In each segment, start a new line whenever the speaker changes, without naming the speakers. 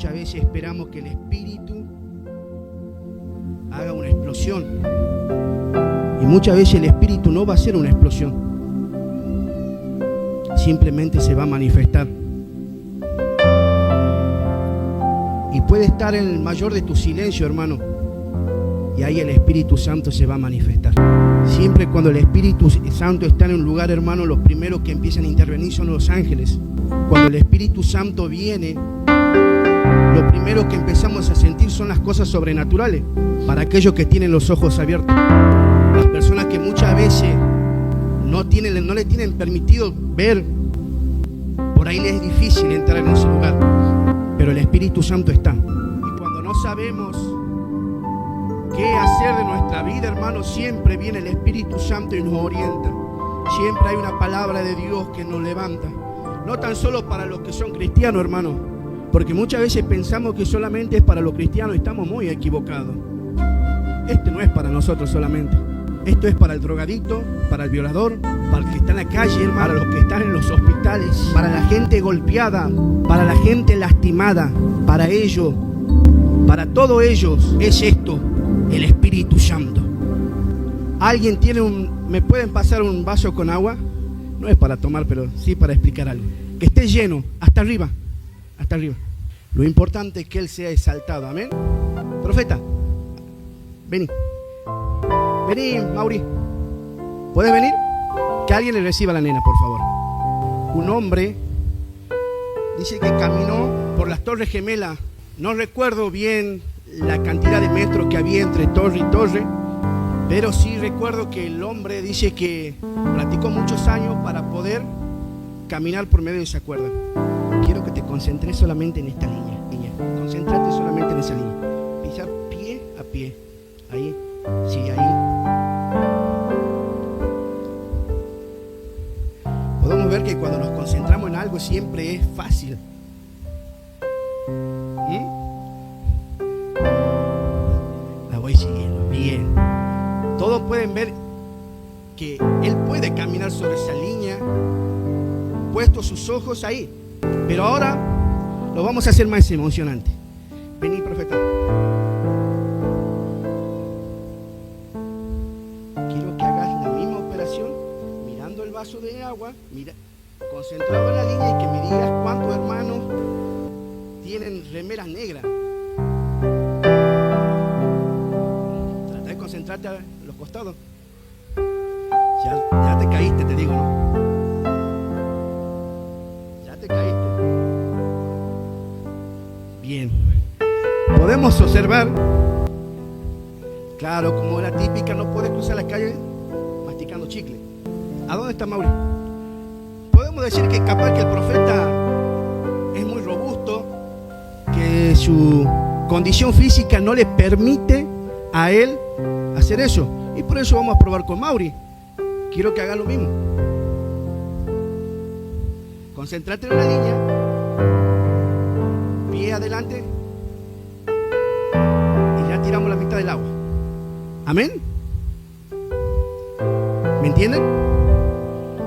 muchas veces esperamos que el Espíritu haga una explosión. Y muchas veces el Espíritu no va a hacer una explosión. Simplemente se va a manifestar. Y puede estar en el mayor de tu silencio, hermano. Y ahí el Espíritu Santo se va a manifestar. Siempre cuando el Espíritu Santo está en un lugar, hermano, los primeros que empiezan a intervenir son los ángeles. Cuando el Espíritu Santo viene, lo primero que empezamos a sentir son las cosas sobrenaturales. Para aquellos que tienen los ojos abiertos. Las personas que muchas veces no le tienen permitido ver, por ahí les es difícil entrar en ese lugar. Pero el Espíritu Santo está. Y cuando no sabemos qué hacer de nuestra vida, hermano, siempre viene el Espíritu Santo y nos orienta. Siempre hay una palabra de Dios que nos levanta. No tan solo para los que son cristianos, hermano, porque muchas veces pensamos que solamente es para los cristianos y estamos muy equivocados. Este no es para nosotros solamente. Esto es para el drogadicto, para el violador, para el que está en la calle, hermano, para los que están en los hospitales, para la gente golpeada, para la gente lastimada, para ellos, para todos ellos es esto, el Espíritu Santo. ¿Alguien tiene me pueden pasar un vaso con agua? No es para tomar, pero sí para explicar algo. Que esté lleno, hasta arriba, hasta arriba. Lo importante es que Él sea exaltado, amén. Profeta, vení. Vení, Mauri. ¿Puedes venir? Que alguien le reciba a la nena, por favor. Un hombre dice que caminó por las Torres Gemelas. No recuerdo bien la cantidad de metros que había entre torre y torre, pero sí recuerdo que el hombre dice que practicó muchos años para poder caminar por medio de esa cuerda. Quiero que te concentres solamente en esta línea. Concéntrate solamente en esa línea. Pisar pie a pie. Ahí. Sí, ahí. Podemos ver que cuando nos concentramos en algo siempre es fácil. La voy siguiendo. Bien. Todos pueden ver que Él puede caminar sobre esa línea, puesto sus ojos ahí. Pero ahora lo vamos a hacer más emocionante. Vení, profeta. Quiero que hagas la misma operación, mirando el vaso de agua, concentrado en la línea, y que me digas cuántos hermanos tienen remeras negras. Trata de concentrarte a los costados. Ya te caíste, te digo, ¿no? Ya te caíste. Bien. Podemos observar, claro, como la típica, no puedes cruzar la calle masticando chicle. ¿A dónde está Mauri? Podemos decir que capaz que el profeta es muy robusto, que su condición física no le permite a él hacer eso. Y por eso vamos a probar con Mauri. Quiero que haga lo mismo. Concéntrate en la línea. Pie adelante. Y ya tiramos la mitad del agua. ¿Amén? ¿Me entienden?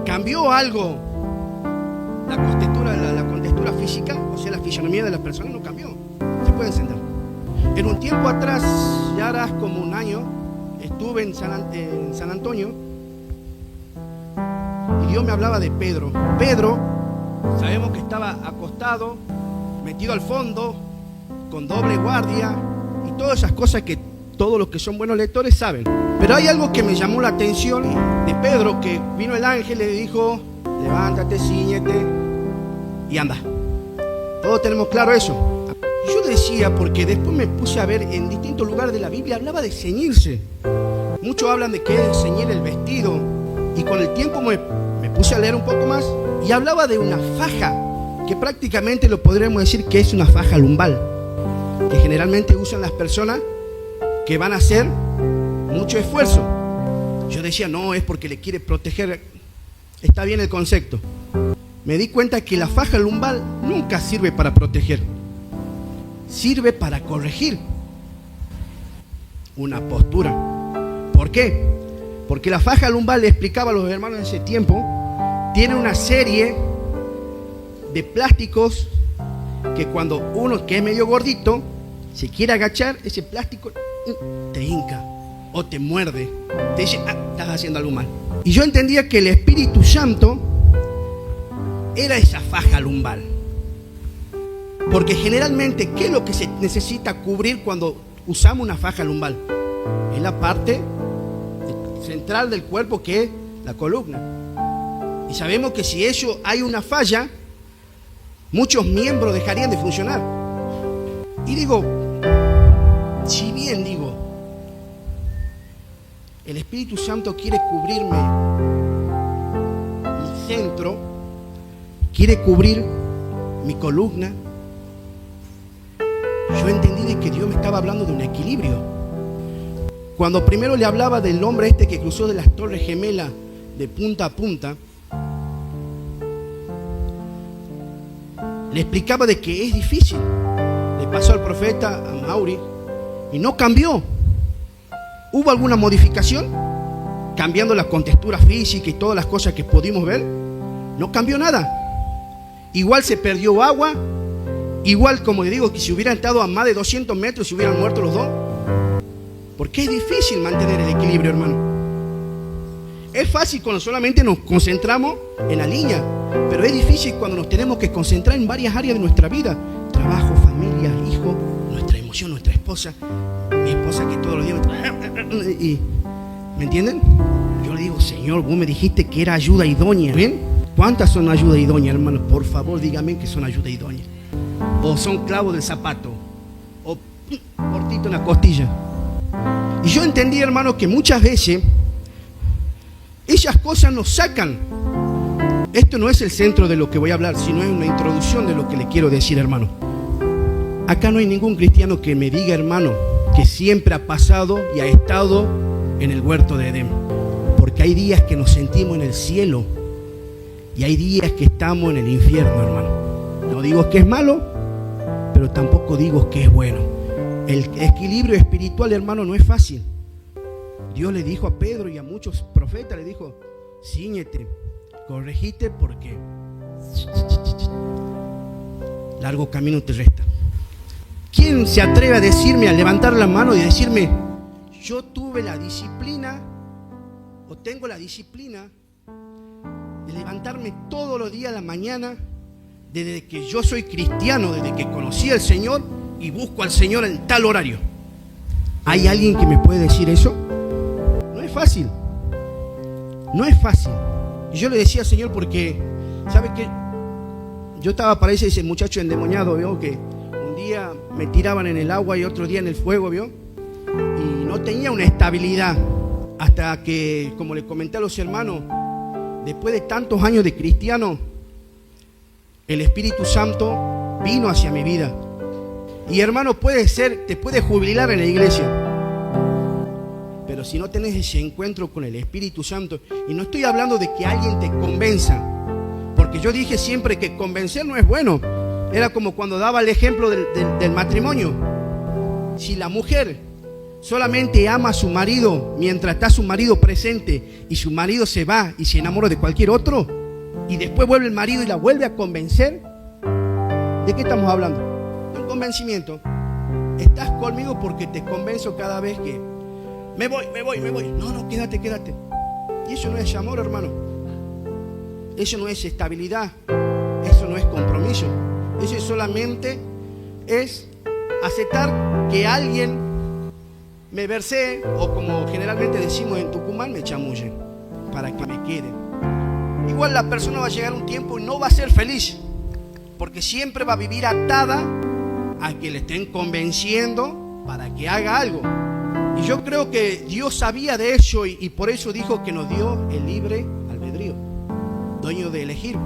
¿Cambió algo la contextura física? O sea, la fisonomía de la persona no cambió. Se puede sentar. En un tiempo atrás, ya harás como un año, estuve en San Antonio y Dios me hablaba de Pedro. Pedro, sabemos que estaba acostado, metido al fondo, con doble guardia y todas esas cosas que todos los que son buenos lectores saben. Pero hay algo que me llamó la atención de Pedro, que vino el ángel y le dijo: levántate, cíñete y anda. Todos tenemos claro eso. Yo decía, porque después me puse a ver en distintos lugares de la Biblia, hablaba de ceñirse. Muchos hablan de que es ceñir el vestido, y con el tiempo me puse a leer un poco más y hablaba de una faja, que prácticamente lo podríamos decir que es una faja lumbar, que generalmente usan las personas que van a hacer mucho esfuerzo. Yo decía, no, es porque le quiere proteger. Está bien el concepto. Me di cuenta que la faja lumbar nunca sirve para proteger, sirve para corregir una postura. ¿Por qué? Porque la faja lumbar, le explicaba a los hermanos en ese tiempo, tiene una serie de plásticos que cuando uno que es medio gordito se quiere agachar, ese plástico te hinca o te muerde, te dice, estás haciendo algo mal. Y yo entendía que el Espíritu Santo era esa faja lumbar. Porque generalmente, ¿qué es lo que se necesita cubrir cuando usamos una faja lumbar? Es la parte central del cuerpo, que es la columna. Y sabemos que si eso hay una falla, muchos miembros dejarían de funcionar. Y digo, si bien digo, el Espíritu Santo quiere cubrirme mi centro, quiere cubrir mi columna, yo entendí de que Dios me estaba hablando de un equilibrio. Cuando primero le hablaba del hombre este que cruzó de las Torres Gemelas de punta a punta, le explicaba de que es difícil. Le pasó al profeta, a Mauri, y no cambió. ¿Hubo alguna modificación? Cambiando la contextura física y todas las cosas que pudimos ver. No cambió nada. Igual se perdió agua. Igual, como le digo, que si hubieran estado a más de 200 metros, se hubieran muerto los dos. Porque es difícil mantener el equilibrio, hermano. Es fácil cuando solamente nos concentramos en la línea, pero es difícil cuando nos tenemos que concentrar en varias áreas de nuestra vida. Trabajo, familia, hijo, nuestra emoción, nuestra esposa. Mi esposa que todos los días ¿me entienden? Yo le digo, Señor, vos me dijiste que era ayuda idónea. ¿Ven? ¿Cuántas son ayuda idónea, hermano? Por favor, dígame que son ayuda idónea. O son clavos del zapato, o cortito en la costilla. Y yo entendí, hermano, que muchas veces esas cosas nos sacan. Esto no es el centro de lo que voy a hablar, sino es una introducción de lo que le quiero decir, hermano. Acá no hay ningún cristiano que me diga, hermano, que siempre ha pasado y ha estado en el huerto de Edén. Porque hay días que nos sentimos en el cielo y hay días que estamos en el infierno, hermano. No digo que es malo, pero tampoco digo que es bueno. El equilibrio espiritual, hermano, no es fácil. Dios le dijo a Pedro y a muchos profetas, le dijo, cíñete, corregite porque largo camino te resta. ¿Quién se atreve a decirme, a levantar la mano y decirme, yo tuve la disciplina o tengo la disciplina de levantarme todos los días a la mañana desde que yo soy cristiano, desde que conocí al Señor y busco al Señor en tal horario? ¿Hay alguien que me puede decir eso? No es fácil. No es fácil. Y yo le decía al Señor porque, ¿sabe qué? Yo estaba, parece ese muchacho endemoniado, ¿vio? Que un día me tiraban en el agua y otro día en el fuego, ¿vio? Y no tenía una estabilidad. Hasta que, como le comenté a los hermanos, después de tantos años de cristiano, el Espíritu Santo vino hacia mi vida. Y hermano, puede ser, te puedes jubilar en la iglesia, pero si no tenés ese encuentro con el Espíritu Santo, y no estoy hablando de que alguien te convenza, porque yo dije siempre que convencer no es bueno. Era como cuando daba el ejemplo del matrimonio. Si la mujer solamente ama a su marido mientras está su marido presente y su marido se va y se enamora de cualquier otro, y después vuelve el marido y la vuelve a convencer, ¿de qué estamos hablando? De un convencimiento. Estás conmigo porque te convenzo cada vez que me voy. No, quédate. Y eso no es amor, hermano. Eso no es estabilidad. Eso no es compromiso. Eso solamente es aceptar que alguien me versee, o como generalmente decimos en Tucumán, me chamulle para que me quede. Igual la persona va a llegar un tiempo y no va a ser feliz, porque siempre va a vivir atada a que le estén convenciendo para que haga algo. Y yo creo que Dios sabía de eso y por eso dijo que nos dio el libre albedrío, dueño de elegir.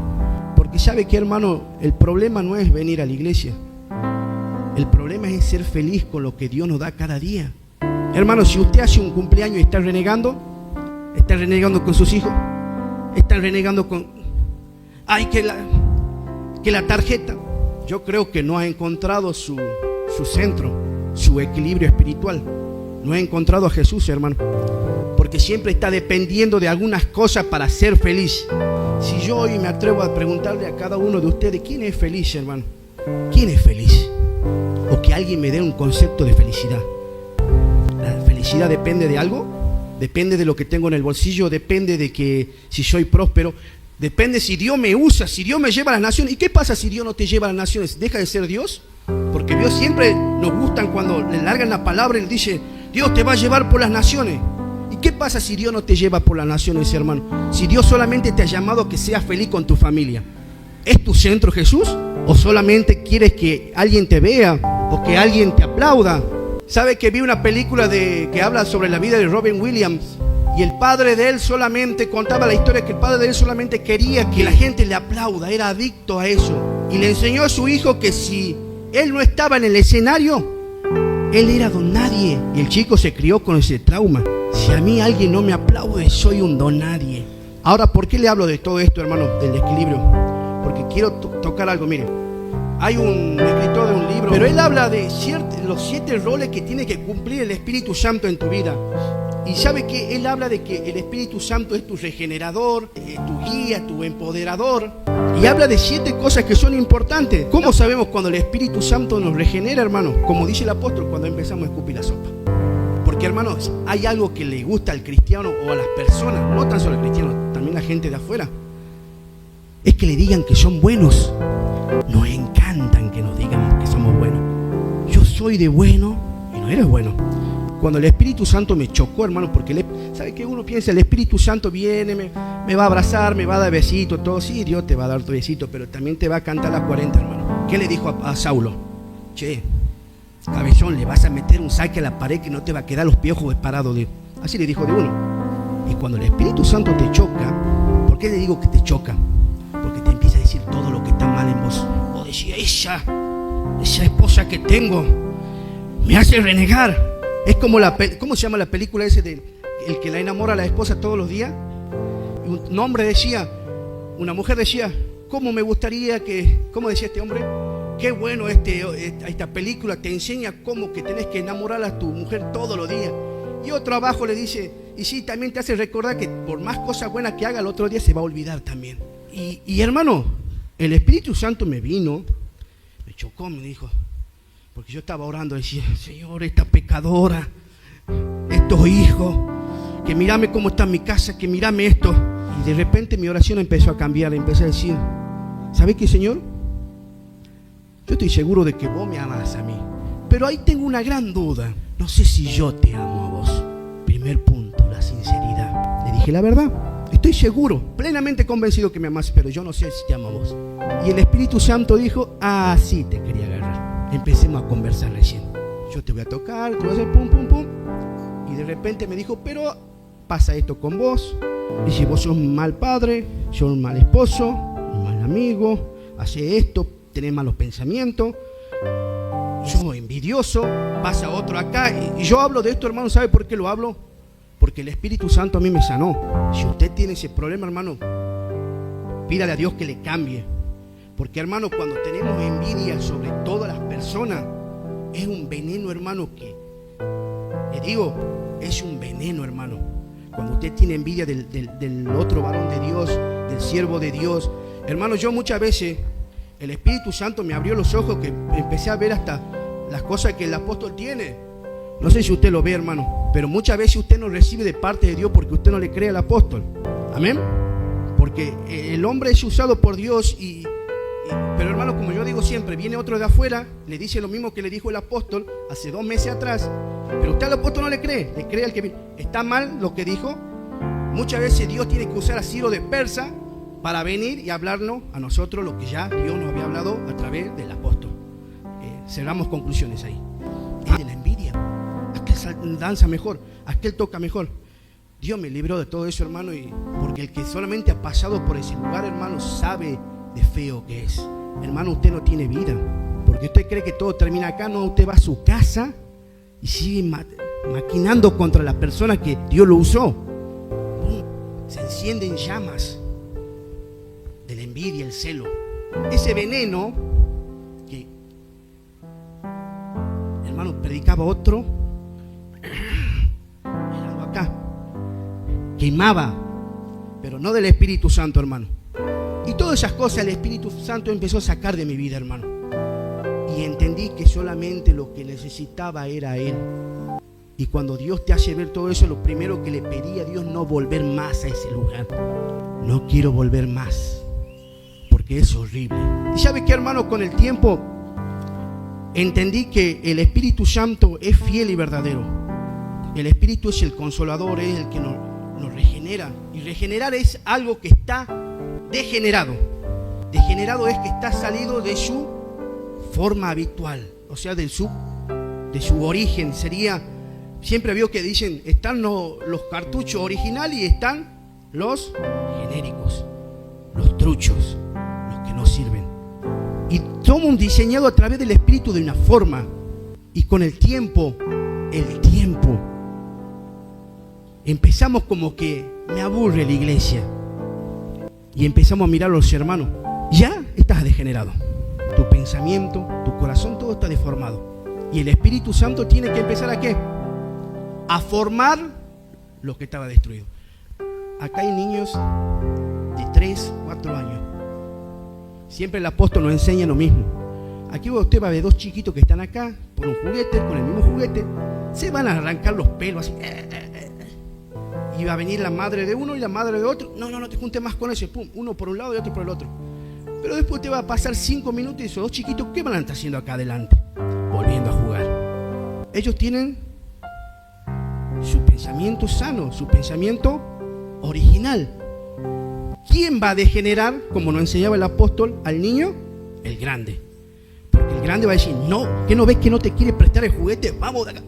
Porque sabe que, hermano, el problema no es venir a la iglesia. El problema es ser feliz con lo que Dios nos da cada día. Hermano, si usted hace un cumpleaños y está renegando con sus hijos, está renegando con, que la tarjeta. Yo creo que no ha encontrado su centro, su equilibrio espiritual. No ha encontrado a Jesús, hermano. Porque siempre está dependiendo de algunas cosas para ser feliz. Si yo hoy me atrevo a preguntarle a cada uno de ustedes, ¿quién es feliz, hermano? ¿Quién es feliz? O que alguien me dé un concepto de felicidad. ¿La felicidad depende de algo? Depende de lo que tengo en el bolsillo, depende de que si soy próspero, depende si Dios me usa, si Dios me lleva a las naciones. ¿Y qué pasa si Dios no te lleva a las naciones? ¿Deja de ser Dios? Porque Dios siempre nos gustan cuando le largan la palabra y le dice, Dios te va a llevar por las naciones. ¿Y qué pasa si Dios no te lleva por las naciones, hermano? Si Dios solamente te ha llamado a que seas feliz con tu familia. ¿Es tu centro Jesús? ¿O solamente quieres que alguien te vea o que alguien te aplauda? ¿Sabe que vi una película que habla sobre la vida de Robin Williams? Y el padre de él solamente contaba la historia que el padre de él solamente quería que la gente le aplauda, era adicto a eso. Y le enseñó a su hijo que si él no estaba en el escenario, él era don nadie. Y el chico se crió con ese trauma. Si a mí alguien no me aplaude, soy un don nadie. Ahora, ¿por qué le hablo de todo esto, hermano, del equilibrio? Porque quiero tocar algo, mire. Hay un escritor de un libro, pero él habla de los 7 roles que tiene que cumplir el Espíritu Santo en tu vida. Y sabe que él habla de que el Espíritu Santo es tu regenerador, tu guía, tu empoderador. Y habla de 7 cosas que son importantes. ¿Cómo sabemos cuando el Espíritu Santo nos regenera, hermano? Como dice el apóstol, cuando empezamos a escupir la sopa. Porque, hermanos, hay algo que le gusta al cristiano o a las personas, no tan solo al cristiano, también a la gente de afuera. Es que le digan que son buenos. Nos encantan que nos digan que somos buenos. Yo soy de bueno y no eres bueno. Cuando el Espíritu Santo me chocó, hermano, porque ¿sabe qué? Uno piensa, el Espíritu Santo viene, me va a abrazar, me va a dar besitos, todo. Sí, Dios te va a dar tu besito, pero también te va a cantar las 40, hermano. ¿Qué le dijo a Saulo? Che, cabezón, le vas a meter un saque a la pared que no te va a quedar los piojos parados. Así le dijo de uno. Y cuando el Espíritu Santo te choca, ¿por qué le digo que te choca? Porque te empieza a decir todo lo que está mal en vos. Vos decís, esa esposa que tengo me hace renegar. Es como ¿cómo se llama la película ese de el que la enamora a la esposa todos los días? Un hombre decía, una mujer decía, ¿cómo me gustaría cómo decía este hombre? Qué bueno esta película te enseña cómo que tenés que enamorar a tu mujer todos los días. Y otro abajo le dice, y sí, también te hace recordar que por más cosas buenas que haga el otro día se va a olvidar también. Y hermano, el Espíritu Santo me vino, me chocó, me dijo, porque yo estaba orando, decía, Señor, esta pecadora, estos hijos, que mírame cómo está mi casa, que mírame esto. Y de repente mi oración empezó a cambiar, empecé a decir, ¿sabes qué, Señor? Yo estoy seguro de que vos me amas a mí, pero ahí tengo una gran duda. No sé si yo te amo a vos. Primer punto, la sinceridad. Le dije la verdad. Estoy seguro, plenamente convencido que me amas, pero yo no sé si te amo a vos. Y el Espíritu Santo dijo, sí, te quería agarrar. Empecemos a conversar recién. Yo te voy a tocar, te voy a hacer pum, pum, pum. Y de repente me dijo, pero pasa esto con vos. Dice, vos sos un mal padre, sos un mal esposo, un mal amigo, hace esto, tenés malos pensamientos, sos envidioso, pasa otro acá. Y yo hablo de esto, hermano, ¿sabe por qué lo hablo? Porque el Espíritu Santo a mí me sanó. Si usted tiene ese problema, hermano, pídale a Dios que le cambie. Porque, hermano, cuando tenemos envidia sobre todas las personas, es un veneno, hermano, que, le digo, es un veneno, hermano. Cuando usted tiene envidia del otro varón de Dios, del siervo de Dios. Hermano, yo muchas veces, el Espíritu Santo me abrió los ojos que empecé a ver hasta las cosas que el apóstol tiene. No sé si usted lo ve, hermano, pero muchas veces usted no recibe de parte de Dios porque usted no le cree al apóstol. Amén. Porque el hombre es usado por Dios pero, hermano, como yo digo siempre, viene otro de afuera, le dice lo mismo que le dijo el apóstol hace 2 meses atrás, pero usted al apóstol no le cree al que viene. ¿Está mal lo que dijo? Muchas veces Dios tiene que usar a Ciro de Persa para venir y hablarnos a nosotros lo que ya Dios nos había hablado a través del apóstol. Cerramos conclusiones ahí. De la envidia. Aquel danza mejor, aquel toca mejor. Dios me libró de todo eso, hermano, porque el que solamente ha pasado por ese lugar, hermano, sabe de feo que es. Hermano, usted no tiene vida, porque usted cree que todo termina acá. No, usted va a su casa y sigue maquinando contra la persona que Dios lo usó. Se encienden llamas de la envidia, el celo, ese veneno que, hermano, predicaba otro, mirando acá, quemaba, pero no del Espíritu Santo, hermano. Y todas esas cosas el Espíritu Santo empezó a sacar de mi vida, hermano. y entendí que solamente lo que necesitaba era Él. Y cuando Dios te hace ver todo eso, lo primero que le pedí a Dios, no volver más a ese lugar. No quiero volver más, porque es horrible. Y ¿sabe qué, hermano? Con el tiempo entendí que el Espíritu Santo es fiel y verdadero. El Espíritu es el consolador, es el que nos regenera. Y regenerar es algo que está degenerado. Degenerado es que está salido de su forma habitual, o sea, de su origen. Sería, siempre veo que dicen, están los cartuchos originales y están los genéricos, los truchos, los que no sirven. Y somos diseñados a través del Espíritu de una forma. Y con el tiempo, empezamos como que me aburre la iglesia. Y empezamos a mirar a los hermanos. Ya estás degenerado. Tu pensamiento, tu corazón, todo está deformado. Y el Espíritu Santo tiene que empezar ¿a qué? A formar lo que estaba destruido. Acá hay niños de 3, 4 años. Siempre el apóstol nos enseña lo mismo. Aquí usted va a ver dos chiquitos que están acá por un juguete, con el mismo juguete. Se van a arrancar los pelos así. Y va a venir la madre de uno y la madre de otro. No te juntes más con ese. Pum, uno por un lado y otro por el otro. Pero después te va a pasar 5 minutos y esos dos chiquitos, ¿qué van a estar haciendo acá adelante? Volviendo a jugar. Ellos tienen su pensamiento sano, su pensamiento original. ¿Quién va a degenerar, como nos enseñaba el apóstol, al niño? El grande. Porque el grande va a decir, no, ¿qué no ves que no te quiere prestar el juguete? Vamos de acá.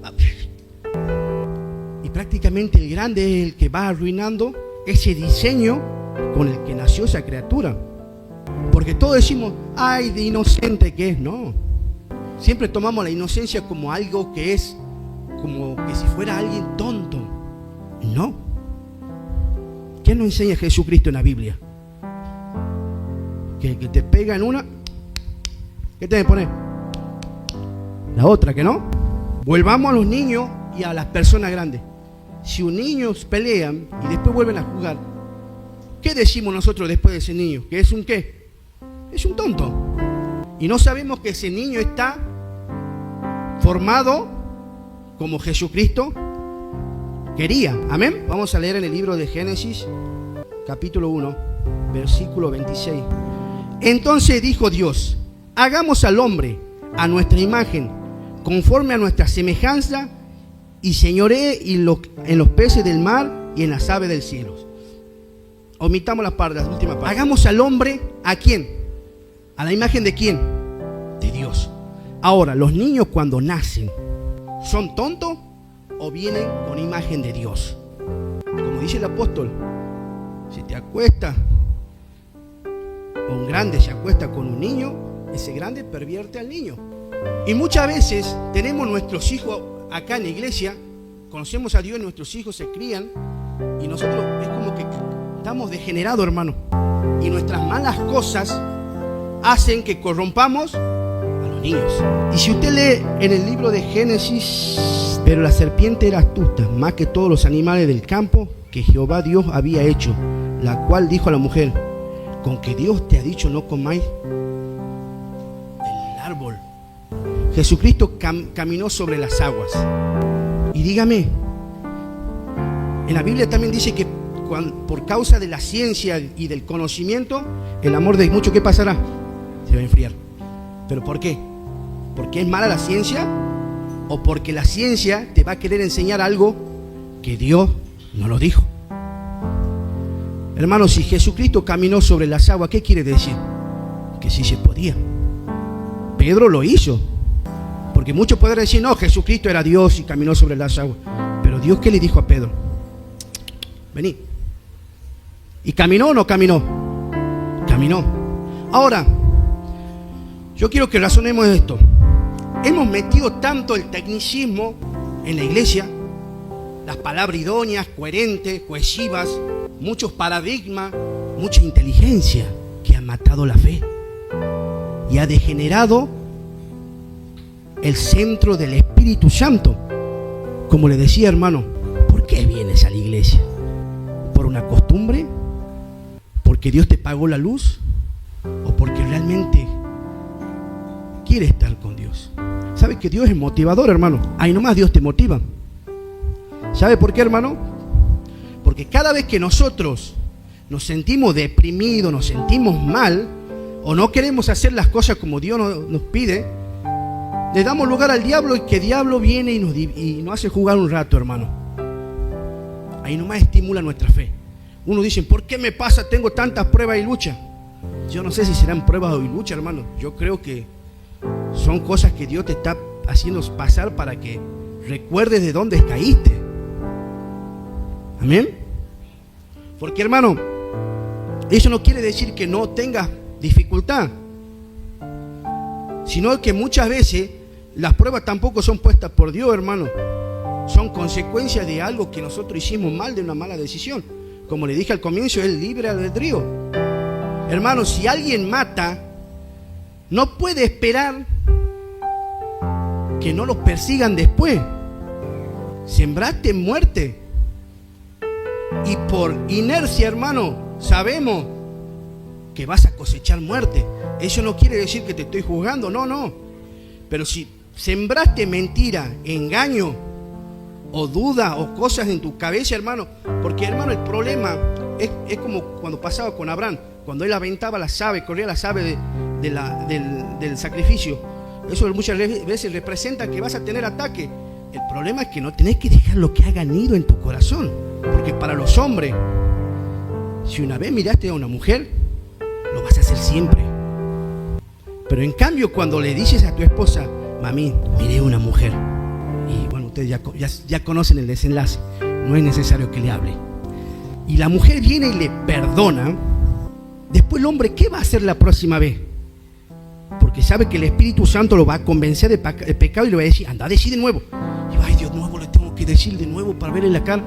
Y prácticamente el grande es el que va arruinando ese diseño con el que nació esa criatura. Porque todos decimos, ay, de inocente que es. No, siempre tomamos la inocencia como algo que es, como que si fuera alguien tonto. No. ¿Qué nos enseña Jesucristo en la Biblia? Que te pega en una, ¿qué te debe poner? La otra, ¿que no? Volvamos a los niños y a las personas grandes. Si un niño pelean y después vuelven a jugar, ¿qué decimos nosotros después de ese niño? ¿Que es un qué? Es un tonto. Y no sabemos que ese niño está formado como Jesucristo quería. Amén. Vamos a leer en el libro de Génesis, capítulo 1, versículo 26. Entonces dijo Dios, hagamos al hombre a nuestra imagen, conforme a nuestra semejanza, y señoree en los peces del mar y en las aves del cielo. Omitamos la última parte. Hagamos al hombre, ¿a quién? ¿A la imagen de quién? De Dios. Ahora, los niños cuando nacen, ¿son tontos o vienen con imagen de Dios? Como dice el apóstol, si te acuestas, o un grande se acuesta con un niño, ese grande pervierte al niño. Y muchas veces tenemos nuestros hijos acá en la iglesia, conocemos a Dios, nuestros hijos se crían, y nosotros es como que estamos degenerados, hermano. Y nuestras malas cosas hacen que corrompamos a los niños. Y si usted lee en el libro de Génesis, pero la serpiente era astuta, más que todos los animales del campo que Jehová Dios había hecho, la cual dijo a la mujer, con que Dios te ha dicho no comáis del árbol. Jesucristo caminó sobre las aguas. Y dígame, en la Biblia también dice que por causa de la ciencia y del conocimiento, el amor de muchos, ¿qué pasará? Se va a enfriar. ¿Pero por qué? ¿Porque es mala la ciencia? ¿O porque la ciencia te va a querer enseñar algo que Dios no lo dijo? Hermanos, si Jesucristo caminó sobre las aguas, ¿qué quiere decir? Que sí se podía. Pedro lo hizo. Porque muchos podrán decir, no, Jesucristo era Dios y caminó sobre las aguas. Pero Dios, ¿qué le dijo a Pedro? Vení. ¿Y caminó o no caminó? Caminó. Ahora, yo quiero que razonemos esto. Hemos metido tanto el tecnicismo en la iglesia, las palabras idóneas, coherentes, cohesivas, muchos paradigmas, mucha inteligencia, que ha matado la fe y ha degenerado el centro del Espíritu Santo. Como le decía, hermano, ¿por qué vienes a la iglesia? ¿Por una costumbre? ¿Porque Dios te pagó la luz? ¿O porque realmente quiere estar con Dios. ¿Sabe que Dios es motivador, hermano? Ahí nomás Dios te motiva. ¿Sabe por qué, hermano? Porque cada vez que nosotros nos sentimos deprimidos, nos sentimos mal, o no queremos hacer las cosas como Dios nos pide, le damos lugar al diablo, y que el diablo viene y nos hace jugar un rato, hermano. Ahí nomás estimula nuestra fe. Uno dice, ¿por qué me pasa? Tengo tantas pruebas y luchas. Yo no sé si serán pruebas o luchas, hermano. Yo creo que son cosas que Dios te está haciendo pasar para que recuerdes de dónde caíste. Amén. Porque, hermano, eso no quiere decir que no tengas dificultad, sino que muchas veces las pruebas tampoco son puestas por Dios, hermano. Son consecuencias de algo que nosotros hicimos mal, de una mala decisión. Como le dije al comienzo, es libre albedrío. Hermano, si alguien mata, no puede esperar que no los persigan después. Sembraste muerte, y por inercia, hermano, sabemos que vas a cosechar muerte. Eso no quiere decir que te estoy juzgando, no. Pero si sembraste mentira, engaño, o duda, o cosas en tu cabeza, hermano, porque, hermano, el problema es como cuando pasaba con Abraham, cuando él aventaba las aves, corría las aves del sacrificio. Eso muchas veces representa que vas a tener ataque. El problema es que no tenés que dejar lo que haga nido en tu corazón, porque para los hombres, si una vez miraste a una mujer, lo vas a hacer siempre. Pero en cambio, cuando le dices a tu esposa, mami, miré a una mujer, y bueno, ustedes ya conocen el desenlace, no es necesario que le hable, y la mujer viene y le perdona, después el hombre, ¿qué va a hacer la próxima vez? Porque sabe que el Espíritu Santo lo va a convencer de pecado y le va a decir, anda a decir de nuevo. Y ay, Dios, nuevo le tengo que decir de nuevo para verle la cara.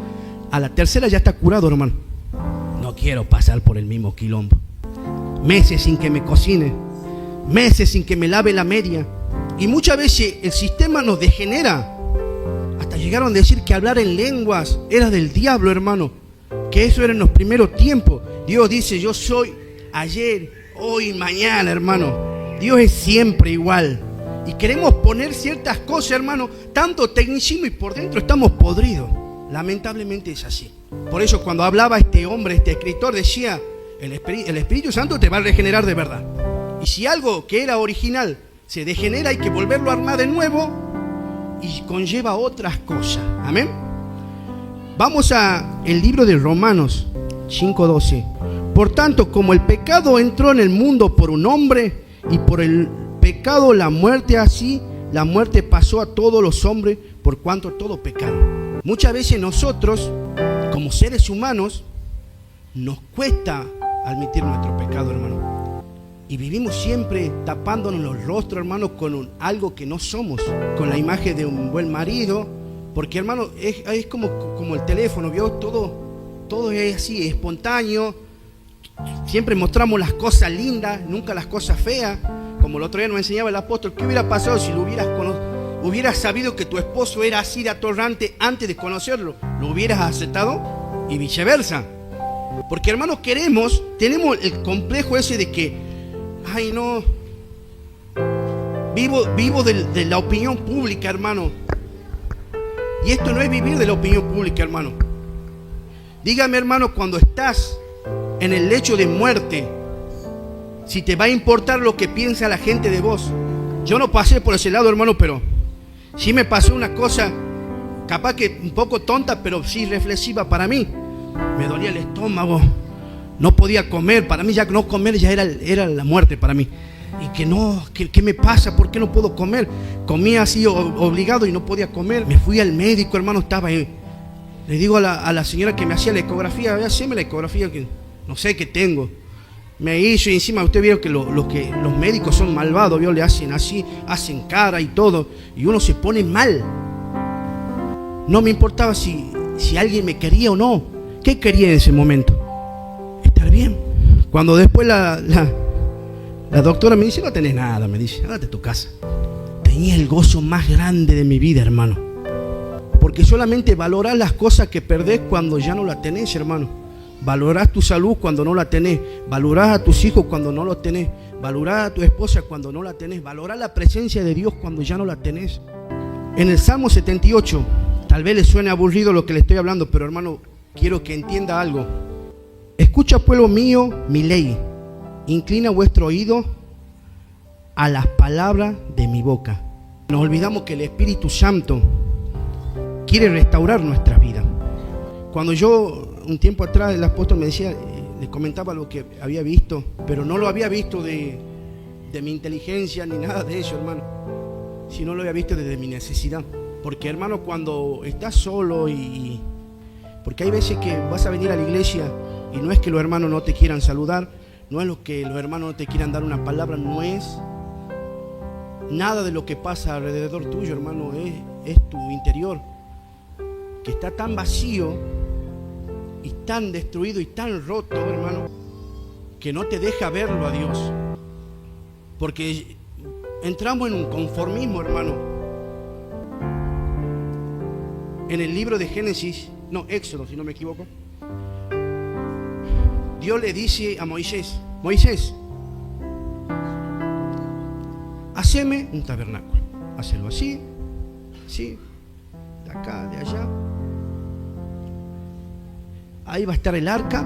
A la tercera ya está curado, hermano. No quiero pasar por el mismo quilombo. Meses sin que me cocine, meses sin que me lave la media. Y muchas veces el sistema nos degenera. Hasta llegaron a decir que hablar en lenguas era del diablo, hermano. Que eso era en los primeros tiempos. Dios dice, yo soy ayer, hoy y mañana, hermano. Dios es siempre igual. Y queremos poner ciertas cosas, hermano, tanto tecnicismo, y por dentro estamos podridos. Lamentablemente es así. Por eso cuando hablaba este hombre, este escritor, decía, el Espíritu Santo te va a regenerar de verdad. Y si algo que era original se degenera, hay que volverlo a armar de nuevo, y conlleva otras cosas. Amén. Vamos a el libro de Romanos 5:12. Por tanto, como el pecado entró en el mundo por un hombre, y por el pecado la muerte, así la muerte pasó a todos los hombres, por cuanto todos pecaron. Muchas veces nosotros, como seres humanos, nos cuesta admitir nuestro pecado, hermano. Y vivimos siempre tapándonos los rostros, hermano, con algo que no somos, con la imagen de un buen marido. Porque, hermano, es como el teléfono, ¿vio? Todo es así, espontáneo. Siempre mostramos las cosas lindas, nunca las cosas feas. Como el otro día nos enseñaba el apóstol, ¿qué hubiera pasado si hubieras sabido que tu esposo era así de atorrante antes de conocerlo? ¿Lo hubieras aceptado? Y viceversa. Porque, hermanos, tenemos el complejo ese de que, ay no, vivo de la opinión pública, hermano. Y esto no es vivir de la opinión pública, hermano. Dígame, hermano, cuando estás en el lecho de muerte, si te va a importar lo que piensa la gente de vos. Yo no pasé por ese lado, hermano, pero sí me pasó una cosa, capaz que un poco tonta, pero sí reflexiva para mí. Me dolía el estómago, no podía comer. Para mí ya no comer ya era la muerte para mí. Y ¿qué me pasa? ¿Por qué no puedo comer? Comía así obligado y no podía comer. Me fui al médico, hermano, estaba ahí. Le digo a la señora que me hacía la ecografía, haceme la ecografía, que no sé qué tengo. Me hizo, y encima usted vio que los médicos son malvados, ¿vio? Le hacen así, hacen cara y todo, y uno se pone mal. No me importaba si alguien me quería o no. ¿Qué quería en ese momento? Estar bien. Cuando después la doctora me dice, no tenés nada, me dice, ándate a tu casa. Tenía el gozo más grande de mi vida, hermano. Porque solamente valorás las cosas que perdés cuando ya no las tenés, hermano. Valorás tu salud cuando no la tenés. Valorás a tus hijos cuando no los tenés. Valorar a tu esposa cuando no la tenés. Valorar la presencia de Dios cuando ya no la tenés. En el Salmo 78, tal vez le suene aburrido lo que le estoy hablando, pero hermano, quiero que entienda algo. Escucha, pueblo mío, mi ley. Inclina vuestro oído a las palabras de mi boca. Nos olvidamos que el Espíritu Santo quiere restaurar nuestra vida. Cuando yo, un tiempo atrás, el apóstol me decía, le comentaba lo que había visto, pero no lo había visto de mi inteligencia ni nada de eso, hermano, sino lo había visto desde mi necesidad. Porque, hermano, cuando estás solo porque hay veces que vas a venir a la iglesia y no es que los hermanos no te quieran saludar, no es lo que los hermanos no te quieran dar una palabra, no es nada de lo que pasa alrededor tuyo, hermano, es tu interior, que está tan vacío y tan destruido y tan roto, hermano, que no te deja verlo a Dios. Porque entramos en un conformismo, hermano. En el libro de Génesis, no, Éxodo, si no me equivoco, Dios le dice a Moisés: Moisés, haceme un tabernáculo. Hacelo así, así, de acá, de allá. Ahí va a estar el arca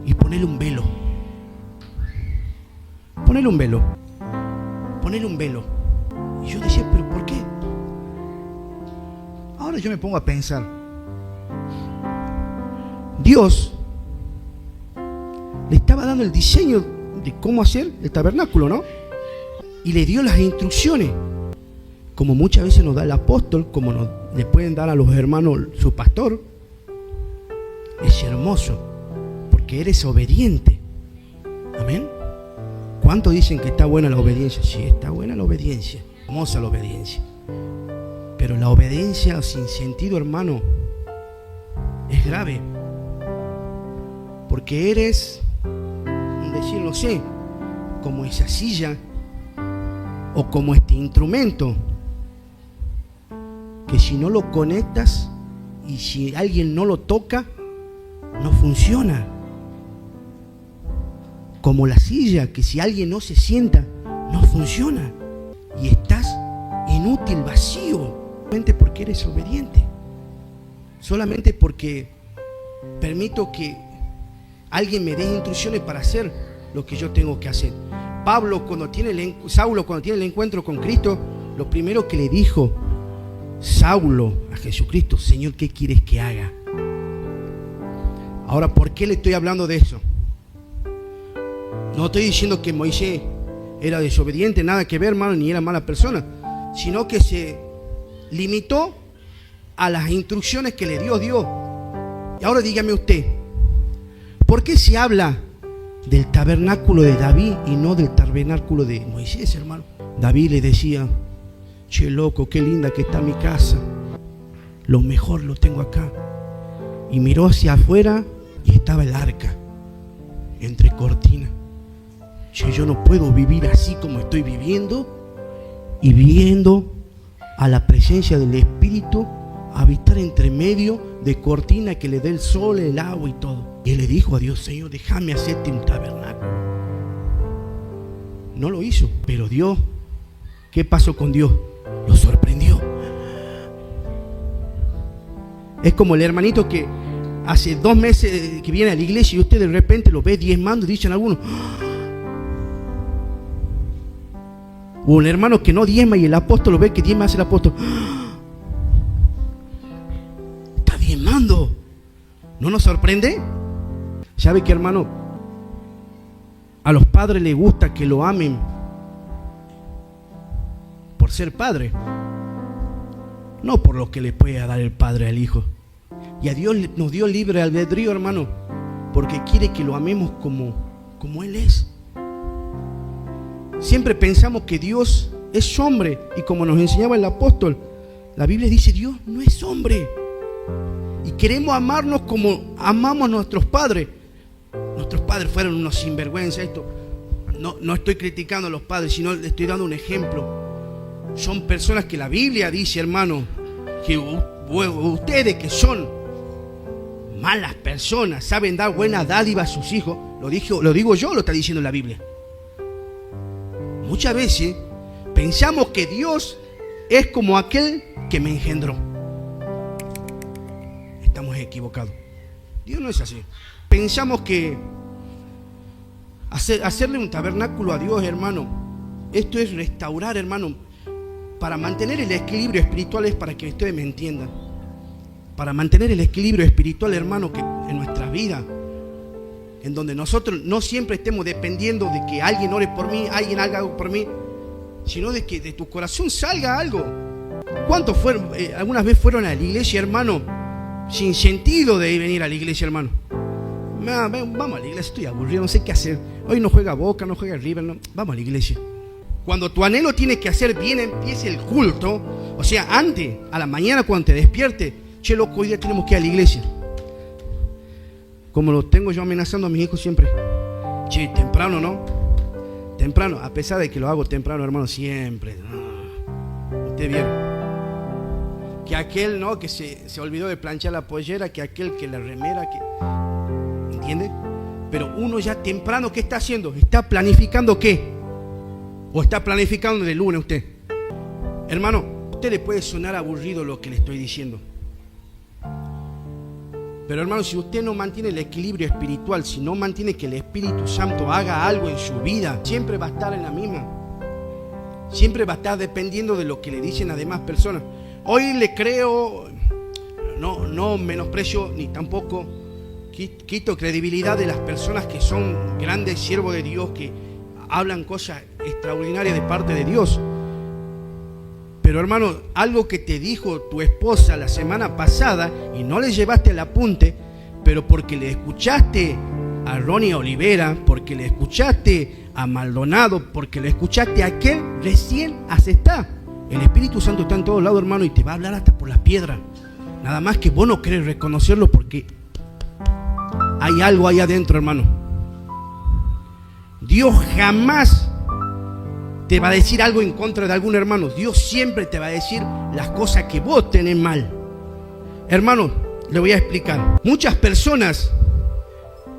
y ponele un velo. Ponele un velo. Ponele un velo. Y yo decía, ¿pero por qué? Ahora yo me pongo a pensar. Dios le estaba dando el diseño de cómo hacer el tabernáculo, ¿no? Y le dio las instrucciones, como muchas veces nos da el apóstol, como le pueden dar a los hermanos su pastor. Es hermoso, porque eres obediente. Amén. ¿Cuántos dicen que está buena la obediencia? Sí, está buena la obediencia, hermosa la obediencia. Pero la obediencia sin sentido, hermano, es grave. Porque eres, decir, no sé, como esa silla o como este instrumento, que si no lo conectas y si alguien no lo toca, no funciona. Como la silla, que si alguien no se sienta, no funciona. Y estás inútil, vacío, solamente porque eres obediente. Solamente porque permito que alguien me dé instrucciones para hacer lo que yo tengo que hacer. Saulo, cuando tiene el encuentro con Cristo, lo primero que le dijo Saulo a Jesucristo: Señor, ¿qué quieres que haga? Ahora, ¿por qué le estoy hablando de eso? No estoy diciendo que Moisés era desobediente, nada que ver, hermano, ni era mala persona, sino que se limitó a las instrucciones que le dio Dios. Y ahora dígame usted, ¿por qué se habla del tabernáculo de David y no del tabernáculo de Moisés, hermano? David le decía: che, loco, qué linda que está mi casa, lo mejor lo tengo acá. Y miró hacia afuera y estaba el arca entre cortinas. Che, yo no puedo vivir así como estoy viviendo, y viendo a la presencia del Espíritu habitar entre medio de cortina que le dé el sol, el agua y todo. Y él le dijo a Dios: Señor, déjame hacerte un tabernáculo. No lo hizo, pero Dios, ¿qué pasó con Dios? Lo sorprendió. Es como el hermanito que hace 2 meses que viene a la iglesia y usted de repente lo ve diezmando, dicen algunos. O un hermano que no diezma y el apóstol lo ve que diezma, hace el apóstol: está diezmando. ¿No nos sorprende? ¿Sabe qué, hermano? A los padres les gusta que lo amen por ser padre, no por lo que le puede dar el padre al hijo. Y a Dios nos dio libre albedrío, hermano, porque quiere que lo amemos como Él es. Siempre pensamos que Dios es hombre, y como nos enseñaba el apóstol, la Biblia dice: Dios no es hombre. Y queremos amarnos como amamos a nuestros padres. Nuestros padres fueron unos sinvergüenza. Esto no estoy criticando a los padres, sino le estoy dando un ejemplo. Son personas que la Biblia dice, hermano, que ustedes que son malas personas saben dar buena dádiva a sus hijos. Lo digo yo, lo está diciendo la Biblia. Muchas veces pensamos que Dios es como aquel que me engendró. Estamos equivocados. Dios no es así. Pensamos que hacerle un tabernáculo a Dios, hermano, esto es restaurar, hermano, para mantener el equilibrio espiritual, es para que ustedes me entiendan. Para mantener el equilibrio espiritual, hermano, que en nuestra vida, en donde nosotros no siempre estemos dependiendo de que alguien ore por mí, alguien haga algo por mí, sino de que de tu corazón salga algo. ¿Cuántos fueron, algunas veces fueron a la iglesia, hermano, sin sentido de venir a la iglesia, hermano? Vamos a la iglesia, estoy aburrido, no sé qué hacer. Hoy no juega Boca, no juega River, no. Vamos a la iglesia. Cuando tu anhelo tiene que hacer bien, empiece el culto. O sea, antes, a la mañana cuando te despiertes, che, loco, hoy día tenemos que ir a la iglesia. Como lo tengo yo amenazando a mis hijos siempre. Che, temprano, ¿no? Temprano, a pesar de que lo hago temprano, hermano, siempre. Usted vieron. Que aquel, ¿no? Que se olvidó de planchar la pollera, que aquel que la remera, que... ¿Entiende? Pero uno ya temprano, ¿qué está haciendo? ¿Está planificando qué? ¿O está planificando de lunes usted? Hermano, a usted le puede sonar aburrido lo que le estoy diciendo. Pero hermano, si usted no mantiene el equilibrio espiritual, si no mantiene que el Espíritu Santo haga algo en su vida, siempre va a estar en la misma. Siempre va a estar dependiendo de lo que le dicen las demás personas. Hoy le creo, no menosprecio ni tampoco quito credibilidad de las personas que son grandes siervos de Dios, que hablan cosas extraordinarias de parte de Dios. Pero hermano, algo que te dijo tu esposa la semana pasada y no le llevaste el apunte, pero porque le escuchaste a Ronnie Olivera, porque le escuchaste a Maldonado, porque le escuchaste a aquel, recién aceptá. El Espíritu Santo está en todos lados, hermano, y te va a hablar hasta por las piedras. Nada más que vos no querés reconocerlo porque hay algo ahí adentro, hermano. Dios jamás te va a decir algo en contra de algún hermano. Dios siempre te va a decir las cosas que vos tenés mal. Hermano, le voy a explicar. Muchas personas,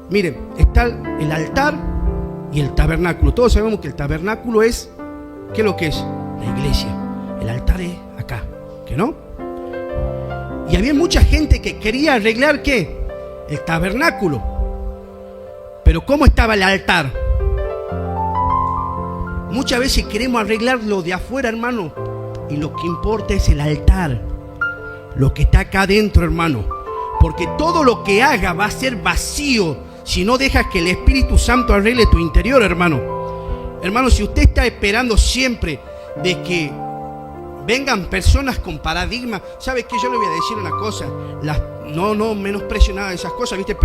miren, está el altar y el tabernáculo. Todos sabemos que el tabernáculo es, ¿qué es lo que es? La iglesia. El altar es acá, ¿que no? Y había mucha gente que quería arreglar, ¿qué? El tabernáculo. Pero ¿cómo estaba el altar? Muchas veces queremos arreglar lo de afuera, hermano, y lo que importa es el altar, lo que está acá adentro, hermano. Porque todo lo que haga va a ser vacío si no dejas que el Espíritu Santo arregle tu interior, hermano. Hermano, si usted está esperando siempre de que vengan personas con paradigmas, ¿sabe qué? Yo le voy a decir una cosa, no menosprecio nada de esas cosas, ¿viste?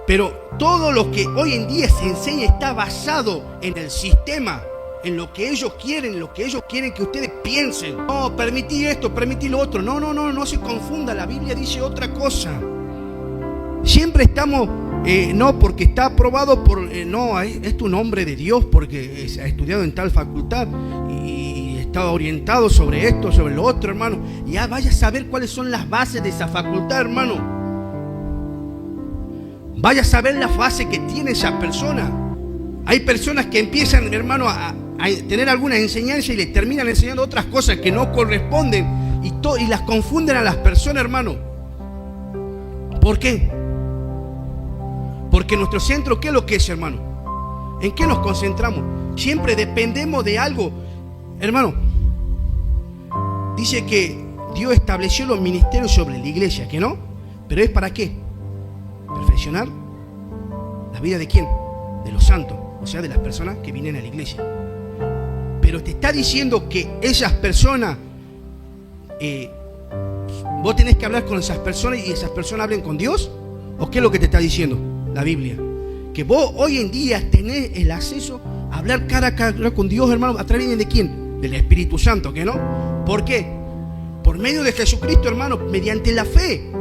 Pero todo lo que hoy en día se enseña está basado en el sistema, en lo que ellos quieren, lo que ellos quieren que ustedes piensen. No, permití esto, permití lo otro. No se confunda, la Biblia dice otra cosa. Siempre estamos, no, porque está aprobado por, no, es un hombre de Dios porque ha estudiado en tal facultad y está orientado sobre esto, sobre lo otro, hermano. Ya vaya a saber cuáles son las bases de esa facultad, hermano. Vaya a saber la fase que tiene esa persona. Hay personas que empiezan, hermano, a tener alguna enseñanza y le terminan enseñando otras cosas que no corresponden y las confunden a las personas, hermano. ¿Por qué? Porque nuestro centro, ¿qué es lo que es, hermano? ¿En qué nos concentramos? Siempre dependemos de algo. Hermano, dice que Dios estableció los ministerios sobre la iglesia, ¿que no? ¿Pero es para qué? Perfeccionar la vida de quién, de los santos, o sea, de las personas que vienen a la iglesia. Pero te está diciendo que esas personas, vos tenés que hablar con esas personas y esas personas hablen con Dios. ¿O qué es lo que te está diciendo la Biblia? Que vos hoy en día tenés el acceso a hablar cara a cara con Dios, hermano. ¿A través de quién? Del Espíritu Santo, ¿que no? ¿Por qué? Por medio de Jesucristo, hermano, mediante la fe.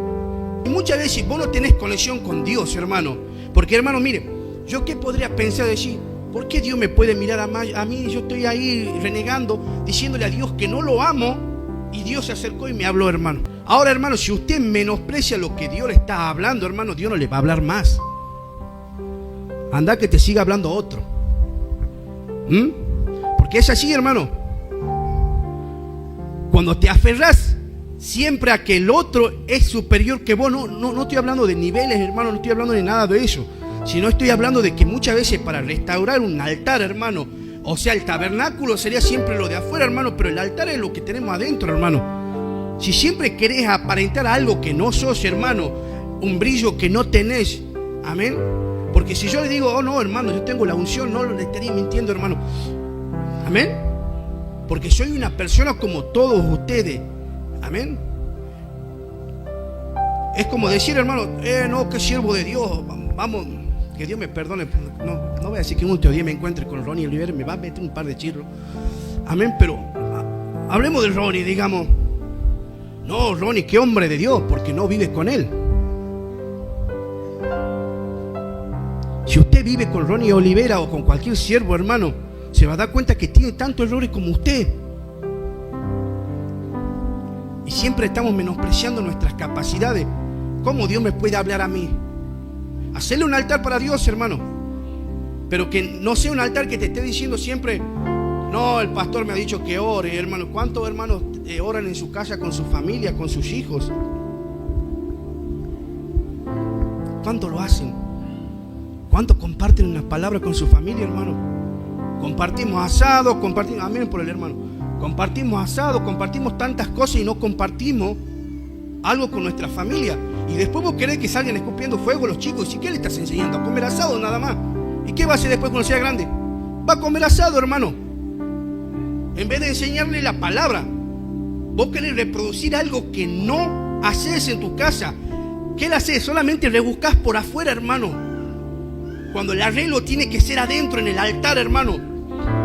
Y muchas veces vos no tenés conexión con Dios, hermano. Porque, hermano, mire, ¿yo qué podría pensar decir? ¿Por qué Dios me puede mirar a mí? Yo estoy ahí renegando, diciéndole a Dios que no lo amo. Y Dios se acercó y me habló, hermano. Ahora, hermano, si usted menosprecia lo que Dios le está hablando, hermano, Dios no le va a hablar más. Anda que te siga hablando otro. Porque es así, hermano. Cuando te aferras siempre a que el otro es superior que vos, no estoy hablando de niveles, hermano, no estoy hablando de nada de eso, sino estoy hablando de que muchas veces para restaurar un altar, hermano, o sea, el tabernáculo sería siempre lo de afuera, hermano, pero el altar es lo que tenemos adentro, hermano. Si siempre querés aparentar algo que no sos, hermano, un brillo que no tenés, amén. Porque si yo le digo, oh no, hermano, yo tengo la unción, no le estaría mintiendo, hermano. Amén. Porque soy una persona como todos ustedes. Amén. Es como decir, hermano, no, que siervo de Dios. Vamos, que Dios me perdone. No voy a decir que un último día me encuentre con Ronnie Oliver, me va a meter un par de chirros. Amén, pero hablemos de Ronnie, digamos. No, Ronnie, qué hombre de Dios, porque no vive con él. Si usted vive con Ronnie Olivera o con cualquier siervo, hermano, se va a dar cuenta que tiene tantos errores como usted. Y siempre estamos menospreciando nuestras capacidades. ¿Cómo Dios me puede hablar a mí? Hacerle un altar para Dios, hermano. Pero que no sea un altar que te esté diciendo siempre, no, el pastor me ha dicho que ore, hermano. ¿Cuántos hermanos oran en su casa con su familia, con sus hijos? ¿Cuántos lo hacen? ¿Cuántos comparten una palabra con su familia, hermano? Compartimos asado, compartimos, amén por el hermano. Compartimos asado, compartimos tantas cosas y no compartimos algo con nuestra familia. Y después vos querés que salgan escupiendo fuego los chicos. ¿Y qué le estás enseñando? A comer asado nada más. ¿Y qué va a hacer después cuando sea grande? Va a comer asado, hermano. En vez de enseñarle la palabra, vos querés reproducir algo que no haces en tu casa. ¿Qué le haces? Solamente rebuscás por afuera, hermano. Cuando el arreglo tiene que ser adentro, en el altar, hermano.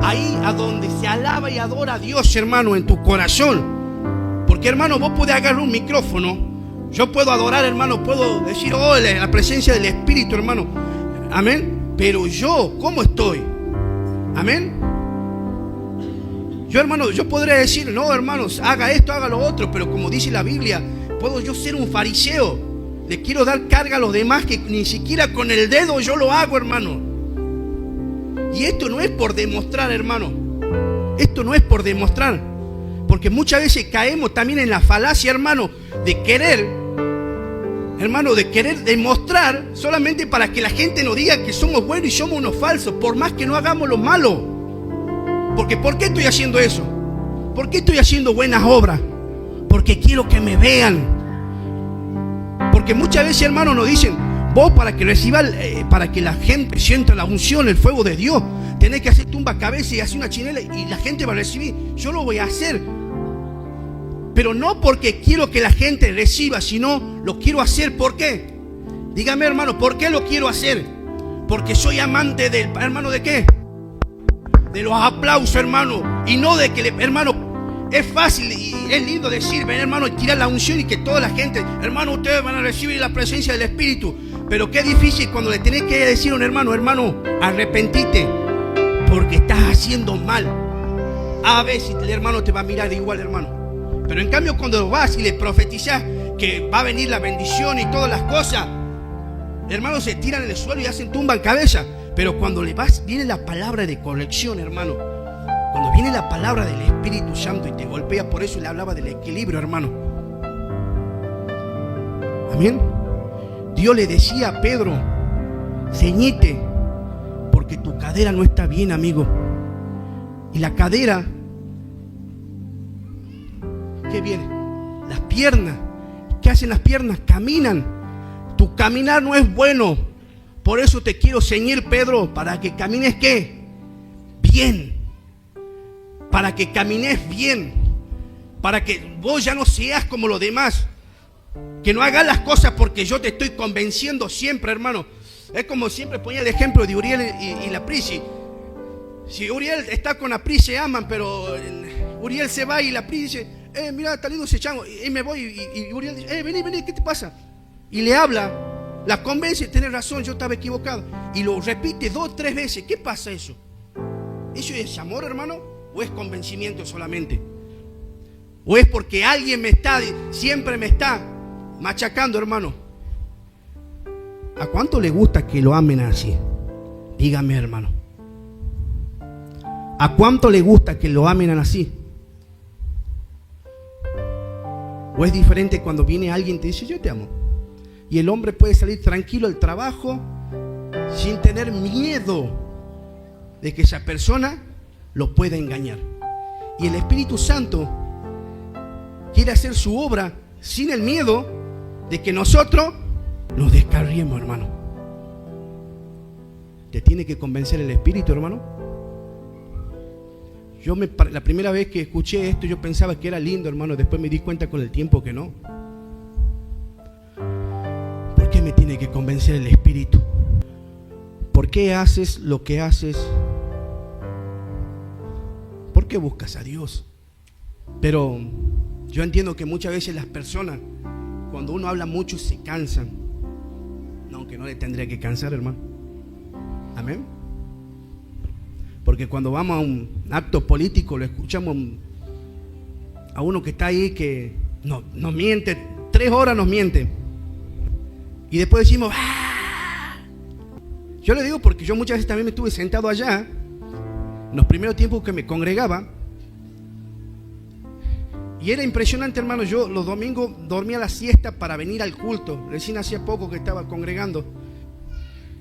Ahí a donde se alaba y adora a Dios, hermano, en tu corazón. Porque, hermano, vos podés agarrar un micrófono. Yo puedo adorar, hermano. Puedo decir, oh, la presencia del Espíritu, hermano. Amén. Pero yo, ¿cómo estoy? Amén. Yo, hermano, yo podría decir, no, hermanos, haga esto, haga lo otro. Pero como dice la Biblia, puedo yo ser un fariseo. Le quiero dar carga a los demás que ni siquiera con el dedo yo lo hago, hermano. Y esto no es por demostrar, hermano. Esto no es por demostrar. Porque muchas veces caemos también en la falacia, hermano, de querer, hermano, de querer demostrar solamente para que la gente nos diga que somos buenos y somos unos falsos, por más que no hagamos lo malo. Porque ¿por qué estoy haciendo eso? ¿Por qué estoy haciendo buenas obras? Porque quiero que me vean. Porque muchas veces, hermanos, nos dicen, vos para que reciba, para que la gente sienta la unción, el fuego de Dios, tenés que hacer tumba cabeza y hacer una chinela y la gente va a recibir. Yo lo voy a hacer, pero no porque quiero que la gente reciba, sino lo quiero hacer. ¿Por qué? Dígame, hermano, ¿por qué lo quiero hacer? Porque soy amante del, hermano, ¿de qué? De los aplausos, hermano, y no de que, hermano, es fácil y es lindo decir, ven, hermano, y tirar la unción y que toda la gente, hermano, ustedes van a recibir la presencia del Espíritu. Pero qué difícil cuando le tenés que decir a un hermano, hermano, arrepentite porque estás haciendo mal. A veces el hermano te va a mirar igual, hermano. Pero en cambio cuando vas y le profetizás que va a venir la bendición y todas las cosas, hermanos, se tiran en el suelo y hacen tumba en cabeza. Pero cuando le vas, viene la palabra de corrección, hermano. Cuando viene la palabra del Espíritu Santo y te golpea, por eso le hablaba del equilibrio, hermano. Amén. Dios le decía a Pedro, ceñite, porque tu cadera no está bien, amigo. Y la cadera, ¿qué viene? Las piernas. ¿Qué hacen las piernas? Caminan. Tu caminar no es bueno. Por eso te quiero ceñir, Pedro, para que camines, ¿qué? Bien. Para que camines bien. Para que vos ya no seas como los demás. Que no hagas las cosas porque yo te estoy convenciendo siempre, hermano. Es como siempre ponía el ejemplo de Uriel y la Prisi. Si Uriel está con la Prisi, se aman, pero Uriel se va y la Prisi dice, mira, está lindo ese chango. Y me voy y Uriel dice, vení, ¿qué te pasa? Y le habla, la convence, tenés razón, yo estaba equivocado. Y lo repite 2, 3 veces. ¿Qué pasa eso? ¿Eso es amor, hermano? ¿O es convencimiento solamente? ¿O es porque alguien siempre me está machacando, hermano? ¿A cuánto le gusta que lo amen así? Dígame, hermano. ¿A cuánto le gusta que lo amen así? ¿O es diferente cuando viene alguien y te dice, yo te amo? Y el hombre puede salir tranquilo al trabajo sin tener miedo de que esa persona lo pueda engañar. Y el Espíritu Santo quiere hacer su obra sin el miedo de que nosotros nos descarriemos, hermano. ¿Te tiene que convencer el Espíritu, hermano? La primera vez que escuché esto yo pensaba que era lindo, hermano. Después me di cuenta con el tiempo que no. ¿Por qué me tiene que convencer el Espíritu? ¿Por qué haces lo que haces? ¿Por qué buscas a Dios? Pero yo entiendo que muchas veces las personas, cuando uno habla mucho, se cansan. No, que no le tendría que cansar, hermano. Amén. Porque cuando vamos a un acto político, lo escuchamos a uno que está ahí que nos miente, 3 horas nos miente. Y después decimos, ¡ah! Yo le digo porque yo muchas veces también me estuve sentado allá, en los primeros tiempos que me congregaba. Y era impresionante, hermano. Yo los domingos dormía la siesta para venir al culto. Recién hacía poco que estaba congregando.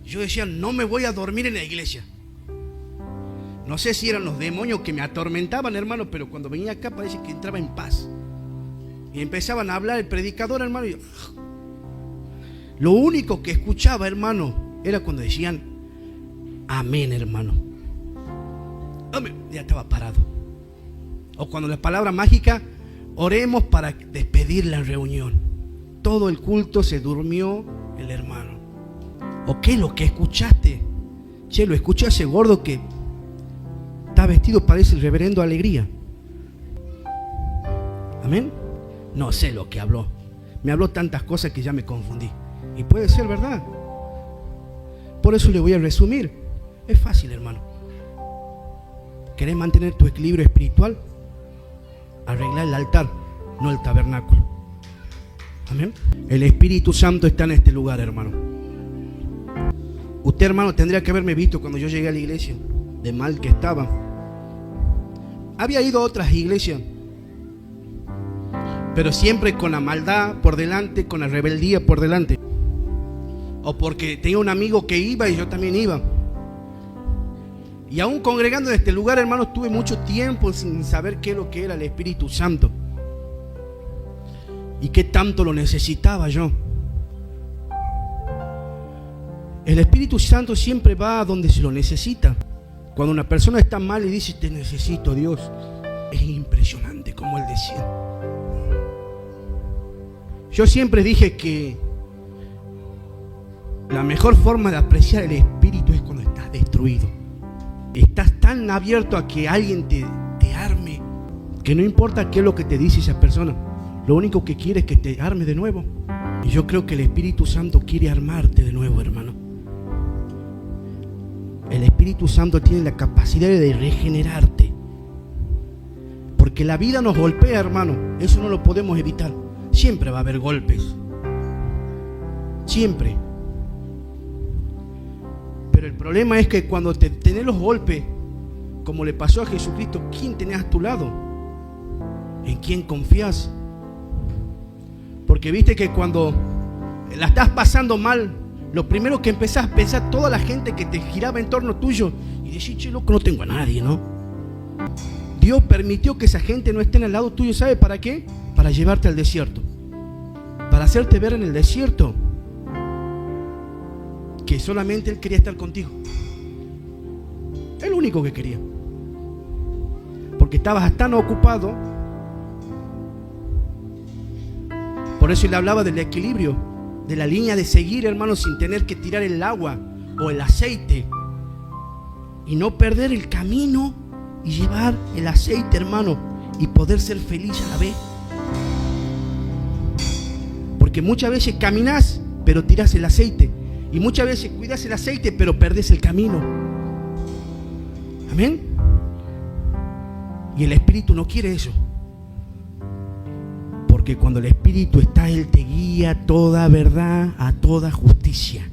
Yo decía, no me voy a dormir en la iglesia. No sé si eran los demonios que me atormentaban, hermano, pero cuando venía acá parece que entraba en paz. Y empezaban a hablar el predicador, hermano. Y lo único que escuchaba, hermano, era cuando decían, amén, hermano. Amén. Ya estaba parado. O cuando la palabra mágica, oremos para despedir la reunión. Todo el culto se durmió el hermano. ¿O qué es lo que escuchaste? Che, lo escuché a ese gordo que está vestido, parece el reverendo Alegría. Amén. No sé lo que habló. Me habló tantas cosas que ya me confundí. Y puede ser verdad. Por eso le voy a resumir. Es fácil, hermano. ¿Querés mantener tu equilibrio espiritual? Arreglar el altar, no el tabernáculo. Amén. El Espíritu Santo está en este lugar, hermano. Usted, hermano, tendría que haberme visto cuando yo llegué a la iglesia, de mal que estaba. Había ido a otras iglesias, pero siempre con la maldad por delante, con la rebeldía por delante. O porque tenía un amigo que iba y yo también iba. Y aún congregando en este lugar, hermano, estuve mucho tiempo sin saber qué es lo que era el Espíritu Santo. Y qué tanto lo necesitaba yo. El Espíritu Santo siempre va a donde se lo necesita. Cuando una persona está mal y dice, te necesito, Dios, es impresionante como Él decía. Yo siempre dije que la mejor forma de apreciar el Espíritu es cuando estás destruido. Estás tan abierto a que alguien te arme, que no importa qué es lo que te dice esa persona, lo único que quiere es que te arme de nuevo. Y yo creo que el Espíritu Santo quiere armarte de nuevo, hermano. El Espíritu Santo tiene la capacidad de regenerarte. Porque la vida nos golpea, hermano. Eso no lo podemos evitar. Siempre va a haber golpes. Siempre. Pero el problema es que cuando tenés los golpes, como le pasó a Jesucristo, ¿quién tenés a tu lado? ¿En quién confías? Porque viste que cuando la estás pasando mal, lo primero que empezás a pensar toda la gente que te giraba en torno tuyo y decís, che, loco, no tengo a nadie, ¿no? Dios permitió que esa gente no esté al lado tuyo, ¿sabe para qué? Para llevarte al desierto, para hacerte ver en el desierto que solamente Él quería estar contigo. Es lo único que quería, porque estabas tan ocupado. Por eso Él hablaba del equilibrio, de la línea de seguir, hermano, sin tener que tirar el agua o el aceite y no perder el camino y llevar el aceite, hermano, y poder ser feliz a la vez. Porque muchas veces caminas pero tiras el aceite, y muchas veces cuidas el aceite pero perdés el camino. Amén. Y el Espíritu no quiere eso. Porque cuando el Espíritu está, Él te guía a toda verdad, a toda justicia.